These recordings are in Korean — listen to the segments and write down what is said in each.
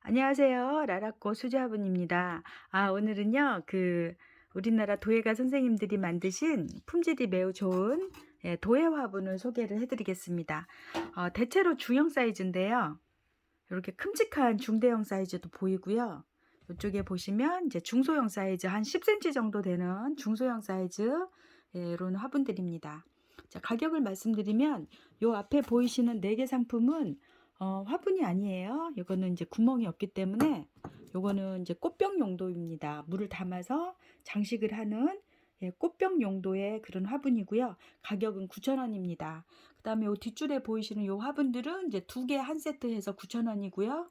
안녕하세요. 라라꼬 수자분입니다. 오늘은요, 우리나라 도예가 선생님들이 만드신 품질이 매우 좋은 도예 화분을 소개를 해드리겠습니다. 대체로 중형 사이즈인데요. 이렇게 큼직한 중대형 사이즈도 보이고요. 이쪽에 보시면 이제 중소형 사이즈 한 10cm 정도 되는 중소형 사이즈 이런 화분들입니다. 자, 가격을 말씀드리면 요 앞에 보이시는 4개 상품은 화분이 아니에요. 이거는 이제 구멍이 없기 때문에 요거는 이제 꽃병 용도입니다. 물을 담아서 장식을 하는 꽃병 용도의 그런 화분이고요. 가격은 9,000원입니다. 그 다음에 요 뒷줄에 보이시는 요 화분들은 이제 2개 한 세트 해서 9,000원이고요.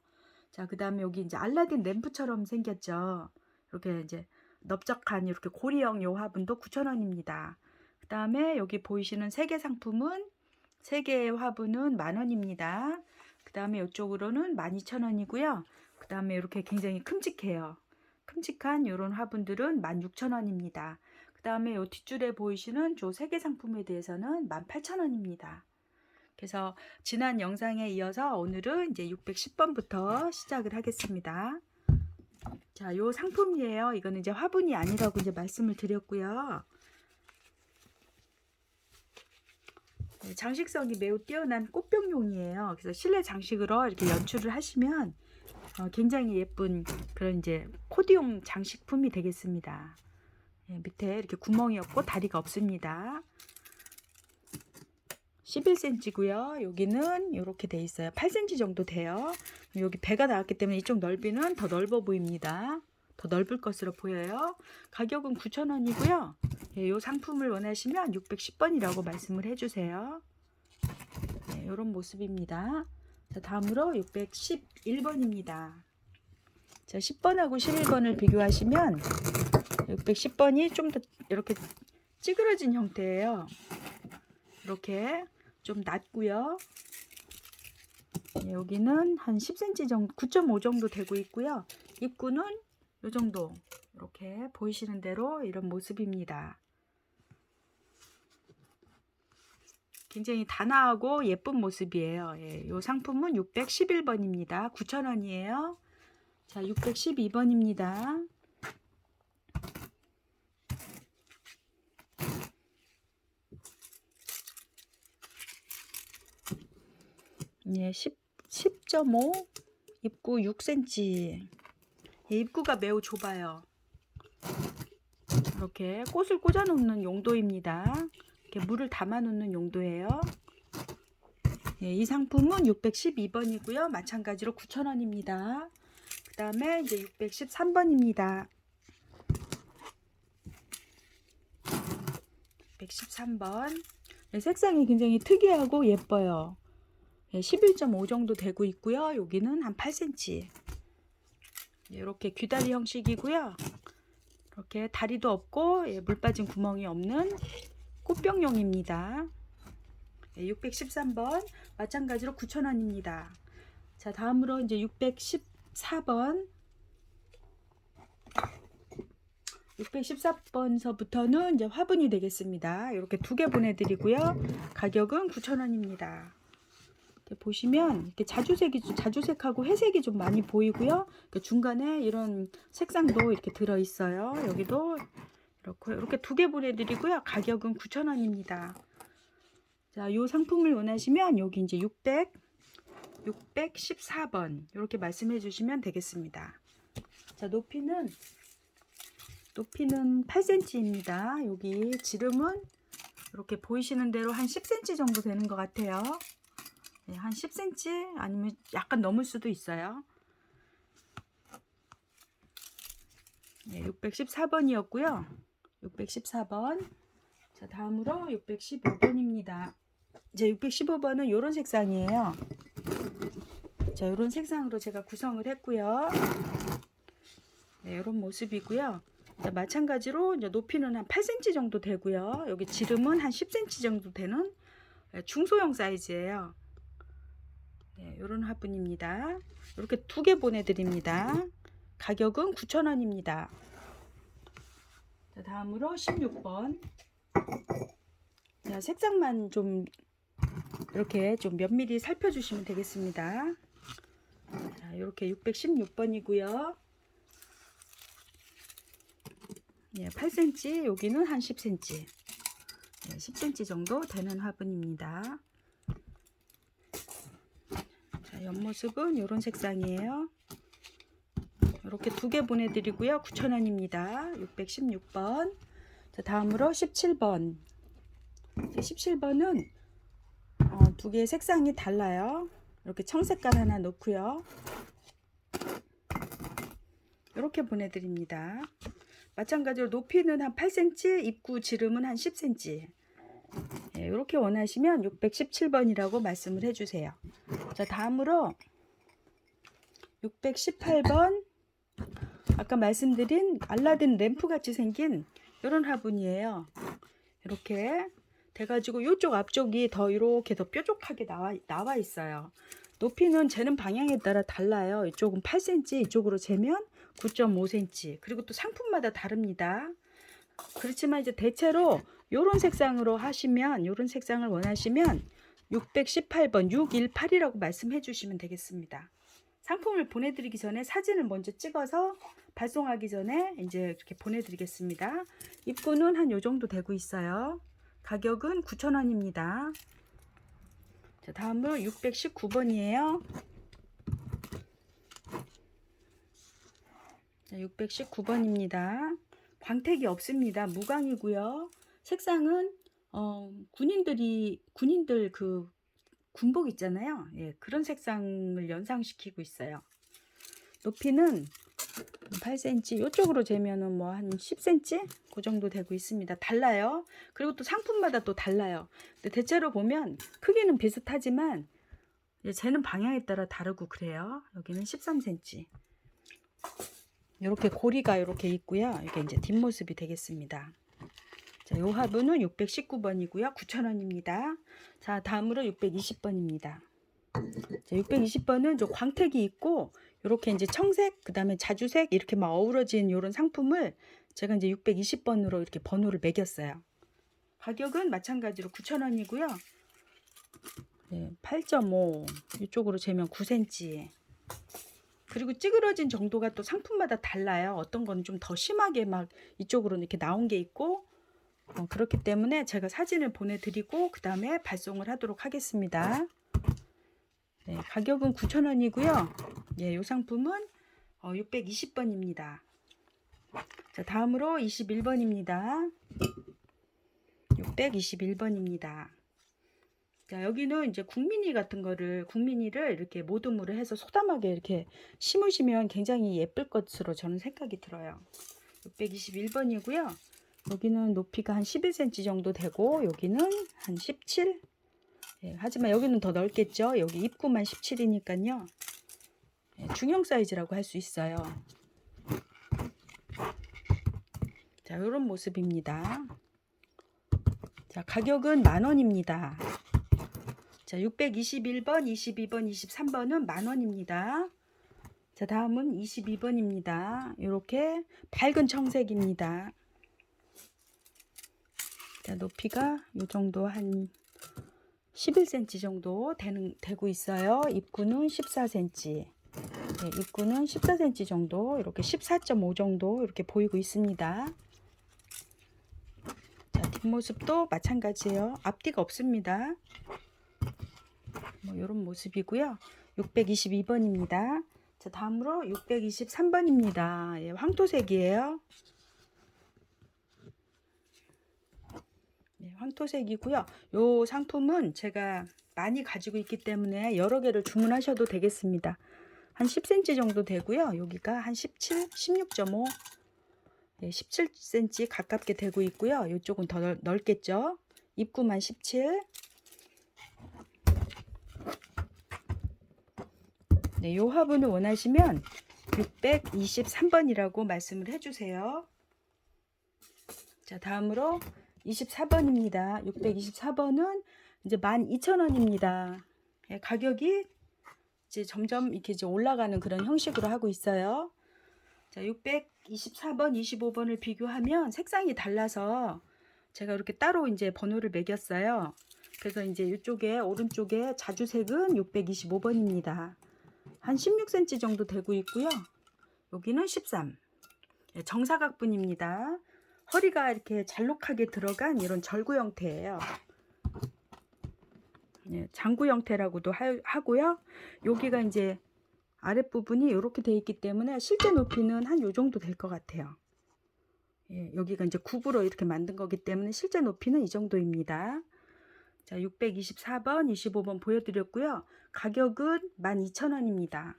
자, 그 다음에 여기 이제 알라딘 램프처럼 생겼죠. 이렇게 이제 넓적한 이렇게 고리형 요 화분도 9,000원입니다. 그 다음에 여기 보이시는 3개 상품은 3개의 화분은 10,000원입니다. 그 다음에 이쪽으로는 12,000원이고요. 그 다음에 이렇게 굉장히 큼직해요. 큼직한 이런 화분들은 16,000원입니다. 그 다음에 이 뒷줄에 보이시는 저 3개 상품에 대해서는 18,000원입니다. 그래서 지난 영상에 이어서 오늘은 이제 610번부터 시작을 하겠습니다. 자, 요 상품이에요. 이거는 이제 화분이 아니라고 이제 말씀을 드렸고요. 장식성이 매우 뛰어난 꽃병용이에요. 그래서 실내 장식으로 이렇게 연출을 하시면 굉장히 예쁜 그런 이제 코디용 장식품이 되겠습니다. 밑에 이렇게 구멍이 없고 다리가 없습니다. 11cm고요. 여기는 이렇게 돼 있어요. 8cm 정도 돼요. 여기 배가 나왔기 때문에 이쪽 넓이는 더 넓어 보입니다. 더 넓을 것으로 보여요. 가격은 9,000원이고요. 이 상품을 원하시면 610번이라고 말씀을 해주세요. 이런 모습입니다. 자, 다음으로 611번입니다. 자, 10번하고 11번을 비교하시면 610번이 좀 더 이렇게 찌그러진 형태예요. 이렇게 좀 낮고요. 여기는 한 10cm 정도, 9.5 정도 되고 있고요. 입구는 이 정도 이렇게 보이시는 대로 이런 모습입니다. 굉장히 단아하고 예쁜 모습이에요. 이 상품은 611번입니다. 9,000원이에요. 자, 612번입니다. 예, 10.5 입구 6cm. 입구가 매우 좁아요. 이렇게 꽃을 꽂아 놓는 용도입니다. 이렇게 물을 담아 놓는 용도예요. 이 상품은 612번이고요. 마찬가지로 9,000원입니다. 그 다음에 이제 613번입니다. 613번. 색상이 굉장히 특이하고 예뻐요. 11.5 정도 되고 있고요. 여기는 한 8cm. 이렇게 귀다리 형식이고요. 이렇게 다리도 없고 물 빠진 구멍이 없는 꽃병용입니다. 613번 마찬가지로 9,000원입니다. 자, 다음으로 이제 614번. 614번서부터는 이제 화분이 되겠습니다. 이렇게 2개 보내드리고요. 가격은 9,000원입니다. 보시면 이렇게 자주색하고 회색이 좀 많이 보이고요. 중간에 이런 색상도 이렇게 들어 있어요. 여기도 이렇게 2개 보내드리고요. 가격은 9,000원입니다. 자, 이 상품을 원하시면 여기 이제 614번 이렇게 말씀해 주시면 되겠습니다. 자, 높이는 8cm입니다. 여기 지름은 이렇게 보이시는 대로 한 10cm 정도 되는 것 같아요. 한 10cm 아니면 약간 넘을 수도 있어요. 614번이었고요. 614번. 자, 다음으로 615번입니다. 이제 615번은 이런 색상이에요. 자, 이런 색상으로 제가 구성을 했고요. 이런 모습이고요. 자, 마찬가지로 이제 높이는 한 8cm 정도 되고요. 여기 지름은 한 10cm 정도 되는 중소형 사이즈예요. 이런 화분입니다. 이렇게 2개 보내드립니다. 가격은 9,000원입니다. 자, 다음으로 16번. 자, 색상만 좀 이렇게 좀 면밀히 살펴주시면 되겠습니다. 자, 자, 이렇게 616번이고요. 예, 8cm, 여기는 한 10cm. 예, 10cm 정도 되는 화분입니다. 자, 옆모습은 이런 색상이에요. 이렇게 2개 보내드리고요. 9,000원입니다. 616번. 자, 다음으로 17번. 17번은 2개의 색상이 달라요. 이렇게 청색깔 하나 놓고요. 이렇게 보내드립니다. 마찬가지로 높이는 한 8cm, 입구 지름은 한 10cm. 예, 이렇게 원하시면 617번이라고 말씀을 해주세요. 자, 다음으로 618번. 아까 말씀드린 알라딘 램프 같이 생긴 이런 화분이에요. 이렇게 돼가지고 이쪽 앞쪽이 더 이렇게 더 뾰족하게 나와 있어요. 높이는 재는 방향에 따라 달라요. 이쪽은 8cm, 이쪽으로 재면 9.5cm. 그리고 또 상품마다 다릅니다. 그렇지만 이제 대체로 이런 색상으로 하시면, 이런 색상을 원하시면 618번 618이라고 말씀해 주시면 되겠습니다. 상품을 보내드리기 전에 사진을 먼저 찍어서 발송하기 전에 이제 이렇게 보내드리겠습니다. 입구는 한 요 정도 되고 있어요. 가격은 9,000원입니다. 자, 다음으로 619번이에요. 619번입니다. 광택이 없습니다. 무광이고요. 색상은 군인들 그 군복 있잖아요. 예, 그런 색상을 연상시키고 있어요. 높이는 8cm, 이쪽으로 재면은 뭐 한 10cm 그 정도 되고 있습니다. 달라요. 그리고 또 상품마다 또 달라요. 근데 대체로 보면 크기는 비슷하지만 재는 방향에 따라 다르고 그래요. 여기는 13cm. 이렇게 고리가 이렇게 있고요. 이게 이제 뒷모습이 되겠습니다. 자, 요 화분은 619번이고요. 9,000원입니다. 자, 다음으로 620번입니다. 자, 620번은 좀 광택이 있고 이렇게 이제 청색, 그 다음에 자주색 이렇게 막 어우러진 이런 상품을 제가 이제 620번으로 이렇게 번호를 매겼어요. 가격은 마찬가지로 9,000원이고요. 네, 8.5 이쪽으로 재면 9cm. 그리고 찌그러진 정도가 또 상품마다 달라요. 어떤 건 좀 더 심하게 막 이쪽으로 이렇게 나온 게 있고 그렇기 때문에 제가 사진을 보내드리고 그 다음에 발송을 하도록 하겠습니다. 네, 가격은 9,000원이고요. 예, 이 상품은 620번입니다. 자, 다음으로 21번입니다. 621번입니다. 자, 여기는 이제 국민이를 이렇게 모둠으로 해서 소담하게 이렇게 심으시면 굉장히 예쁠 것으로 저는 생각이 들어요. 621번이고요. 여기는 높이가 한 11cm 정도 되고 여기는 한 17. 예, 하지만 여기는 더 넓겠죠. 여기 입구만 17이니까요. 예, 중형 사이즈라고 할 수 있어요. 자, 이런 모습입니다. 자, 가격은 10,000원입니다. 자, 621번, 22번, 23번은 10,000원입니다. 자, 다음은 22번입니다. 이렇게 밝은 청색입니다. 자, 높이가 이 정도 한 11cm 정도 되고 있어요. 입구는 14cm. 네, 입구는 14cm 정도, 이렇게 14.5 정도 이렇게 보이고 있습니다. 자, 뒷모습도 마찬가지예요. 앞뒤가 없습니다. 뭐 이런 모습이고요. 622번입니다. 자, 다음으로 623번입니다. 예, 황토색이에요. 네, 황토색이고요. 이 상품은 제가 많이 가지고 있기 때문에 여러 개를 주문하셔도 되겠습니다. 한 10cm 정도 되고요. 여기가 한 17, 16.5, 17cm 가깝게 되고 있고요. 이쪽은 더 넓겠죠. 입구만 17. 네, 요 화분을 원하시면 623번이라고 말씀을 해주세요. 자, 다음으로 24번입니다. 624번은 이제 12,000원입니다. 예, 가격이 이제 점점 이렇게 이제 올라가는 그런 형식으로 하고 있어요. 자, 624번, 25번을 비교하면 색상이 달라서 제가 이렇게 따로 이제 번호를 매겼어요. 그래서 이제 이쪽에 오른쪽에 자주색은 625번입니다. 한 16cm 정도 되고 있고요. 여기는 13. 예, 정사각분입니다. 허리가 이렇게 잘록하게 들어간 이런 절구 형태예요. 예, 장구 형태라고도 하고요. 여기가 이제 아랫부분이 이렇게 되어 있기 때문에 실제 높이는 한 요 정도 될 것 같아요. 예, 여기가 이제 굽으로 이렇게 만든 거기 때문에 실제 높이는 이 정도입니다. 자, 624번, 25번 보여드렸고요. 가격은 12,000원입니다.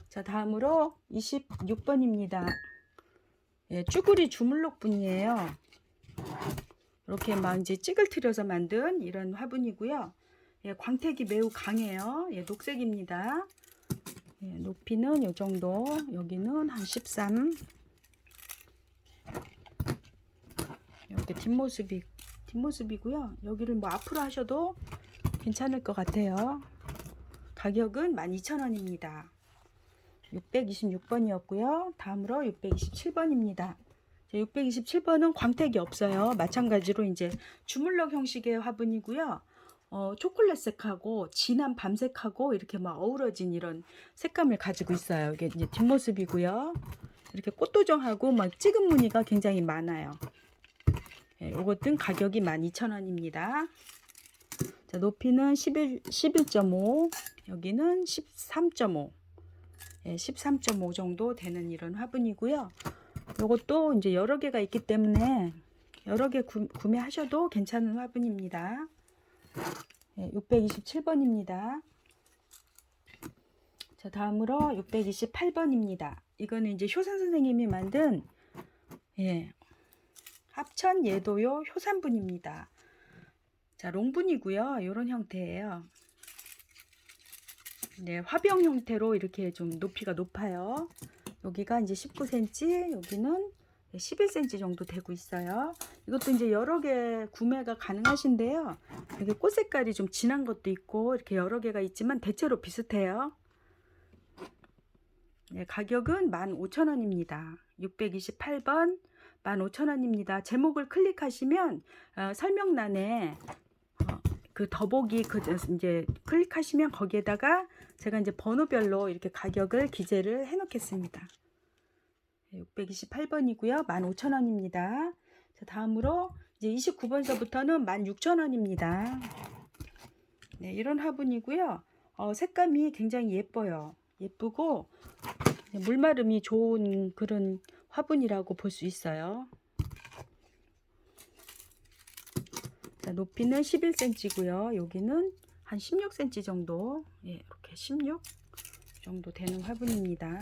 자, 다음으로 26번입니다. 예, 쭈구리 주물럭분이에요. 이렇게 막 이제 찌글 틀여서 만든 이런 화분이고요. 예, 광택이 매우 강해요. 예, 녹색입니다. 예, 높이는 이 정도, 여기는 한 13. 이렇게 뒷모습이고요. 여기를 뭐 앞으로 하셔도 괜찮을 것 같아요. 가격은 12,000원입니다. 626번이었고요. 다음으로 627번입니다. 627번은 광택이 없어요. 마찬가지로 이제 주물럭 형식의 화분이고요. 초콜릿색하고 진한 밤색하고 이렇게 막 어우러진 이런 색감을 가지고 있어요. 이게 이제 뒷모습이고요. 이렇게 꽃도정하고 막 찍은 무늬가 굉장히 많아요. 이것은 가격이 12,000원입니다. 자, 높이는 11.5, 여기는 13.5, 13.5 정도 되는 이런 화분이고요. 이것도 이제 여러 개가 있기 때문에 여러 개 구매하셔도 괜찮은 화분입니다. 627번입니다. 자, 다음으로 628번입니다. 이거는 이제 효산 선생님이 만든 합천 예도요 효산분입니다. 자, 롱분이고요. 이런 형태예요. 네, 화병 형태로 이렇게 좀 높이가 높아요. 여기가 이제 19cm, 여기는 11cm 정도 되고 있어요. 이것도 이제 여러 개 구매가 가능하신데요. 여기 꽃 색깔이 좀 진한 것도 있고 이렇게 여러 개가 있지만 대체로 비슷해요. 네, 가격은 15,000원입니다. 628번 15,000원입니다. 제목을 클릭하시면 설명란에 그 더보기 이제 클릭하시면 거기에다가 제가 이제 번호별로 이렇게 가격을 기재를 해 놓겠습니다. 628번이고요. 15,000원입니다. 자, 다음으로 이제 29번서부터는 16,000원입니다. 네, 이런 화분이고요. 색감이 굉장히 예뻐요. 예쁘고 물마름이 좋은 그런 화분이라고 볼 수 있어요. 자, 높이는 11cm고요. 여기는 한 16cm 정도, 이렇게 16 정도 되는 화분입니다.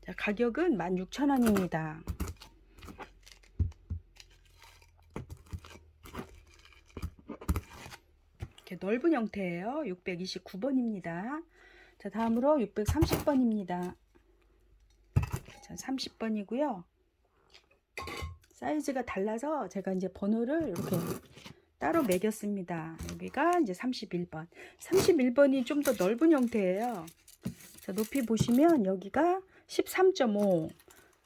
자, 가격은 16,000원입니다. 이렇게 넓은 형태예요. 629번입니다. 자, 다음으로 630번입니다. 자, 30번이고요. 사이즈가 달라서 제가 이제 번호를 이렇게 따로 매겼습니다. 여기가 이제 31번. 31번이 좀 더 넓은 형태예요. 자, 높이 보시면 여기가 13.5,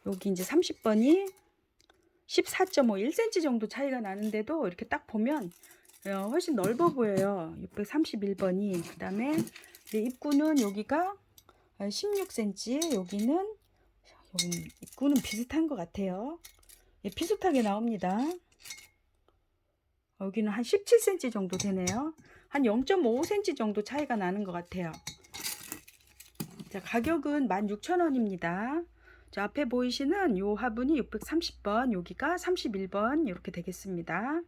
여기 이제 30번이 14.5, 1cm 정도 차이가 나는데도 이렇게 딱 보면 훨씬 넓어 보여요. 631번이. 그 다음에 입구는 여기가 16cm, 여기 입구는 비슷한 것 같아요. 비슷하게 나옵니다. 여기는 한 17cm 정도 되네요. 한 0.5cm 정도 차이가 나는 것 같아요. 자, 가격은 16,000원입니다. 자, 앞에 보이시는 요 화분이 630번, 여기가 31번 이렇게 되겠습니다.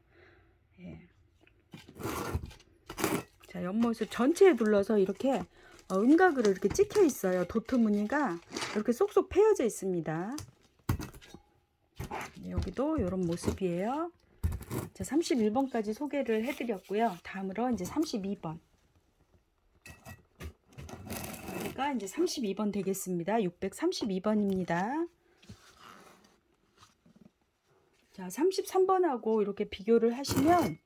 자, 옆모습 전체에 둘러서 이렇게 음각으로 이렇게 찍혀 있어요. 도트 무늬가 이렇게 쏙쏙 패여져 있습니다. 여기도 이런 모습이에요. 자, 31번까지 소개를 해드렸고요. 다음으로 이제 32번. 여기가 이제 32번 되겠습니다. 632번입니다. 자, 33번하고 이렇게 비교를 하시면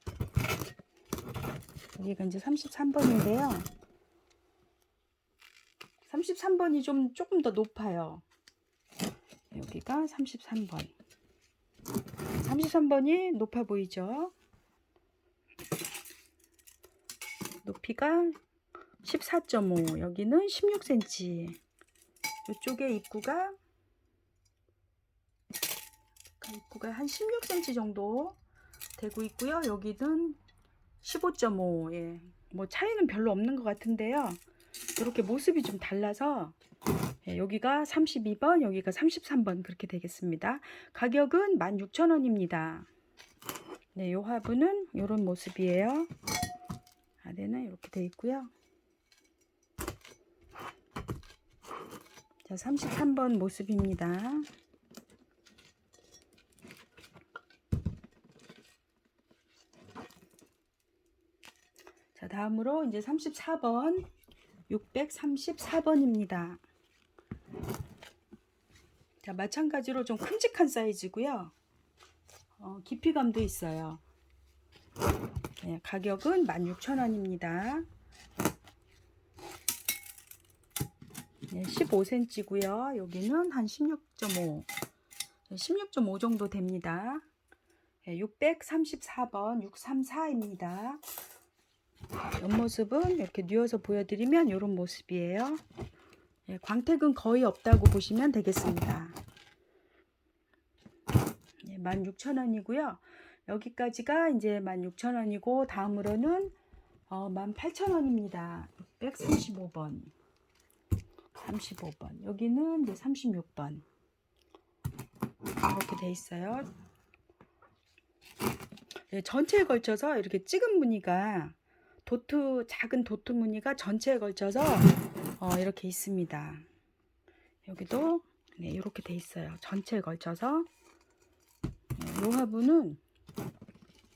여기가 이제 33번인데요. 33번이 조금 더 높아요. 여기가 33번. 33번이 높아 보이죠? 높이가 14.5, 여기는 16cm. 이쪽에 입구가 한 16cm 정도 되고 있고요. 여기는 15.5. 예. 뭐 차이는 별로 없는 것 같은데요. 이렇게 모습이 좀 달라서 예, 여기가 32번, 여기가 33번 그렇게 되겠습니다. 가격은 16,000원입니다. 네, 요 화분은 이런 모습이에요. 아래는 이렇게 되어 있고요. 자, 33번 모습입니다. 자, 다음으로 이제 34번, 634번입니다. 자, 마찬가지로 좀 큼직한 사이즈고요. 깊이감도 있어요. 네, 가격은 16,000원입니다. 네, 15cm고요. 여기는 한 16.5, 16.5 정도 됩니다. 네, 634번, 634입니다. 옆모습은 이렇게 뉘어서 보여드리면 이런 모습이에요. 네, 광택은 거의 없다고 보시면 되겠습니다. 네, 16,000원이고요. 여기까지가 이제 16,000원이고 다음으로는 18,000원입니다. 635번. 35번. 여기는 이제 36번. 이렇게 돼 있어요. 네, 전체에 걸쳐서 이렇게 찍은 무늬가 작은 도트 무늬가 전체에 걸쳐서 이렇게 있습니다. 여기도 네, 이렇게 돼 있어요. 전체에 걸쳐서. 네, 이 화분은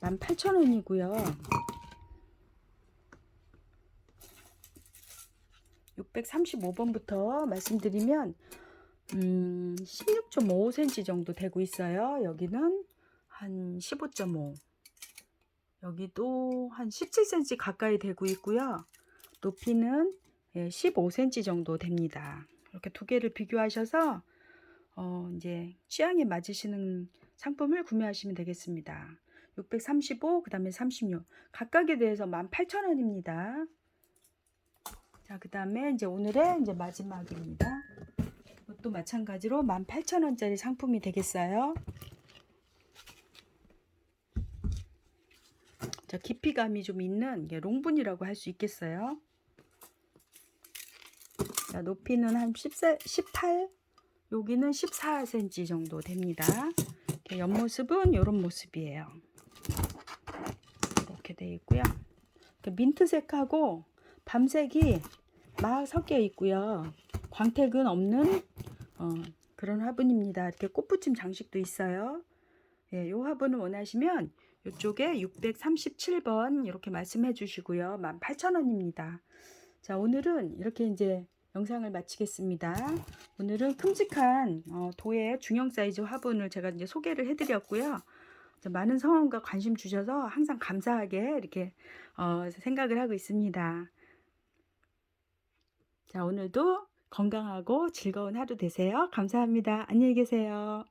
18,000원이고요. 635번부터 말씀드리면 16.5cm 정도 되고 있어요. 여기는 한 15.5, 여기도 한 17cm 가까이 되고 있고요. 높이는 15cm 정도 됩니다. 이렇게 두 개를 비교하셔서 이제 취향에 맞으시는 상품을 구매하시면 되겠습니다. 635, 그 다음에 36, 각각에 대해서 18,000원입니다. 자, 그 다음에 이제 오늘의 이제 마지막입니다. 이것도 마찬가지로 18,000원짜리 상품이 되겠어요. 자, 깊이감이 좀 있는 롱분이라고 할 수 있겠어요. 자, 높이는 한 18, 여기는 14cm 정도 됩니다. 옆모습은 이런 모습이에요. 이렇게 되어 있고요. 민트색하고 밤색이 막 섞여 있고요. 광택은 없는 그런 화분입니다. 이렇게 꽃붙임 장식도 있어요. 이 화분을 원하시면 이쪽에 637번 이렇게 말씀해 주시고요. 18,000원입니다. 자, 오늘은 이렇게 이제 영상을 마치겠습니다. 오늘은 큼직한 도예 중형 사이즈 화분을 제가 이제 소개를 해드렸고요. 많은 성원과 관심 주셔서 항상 감사하게 이렇게 생각을 하고 있습니다. 자, 오늘도 건강하고 즐거운 하루 되세요. 감사합니다. 안녕히 계세요.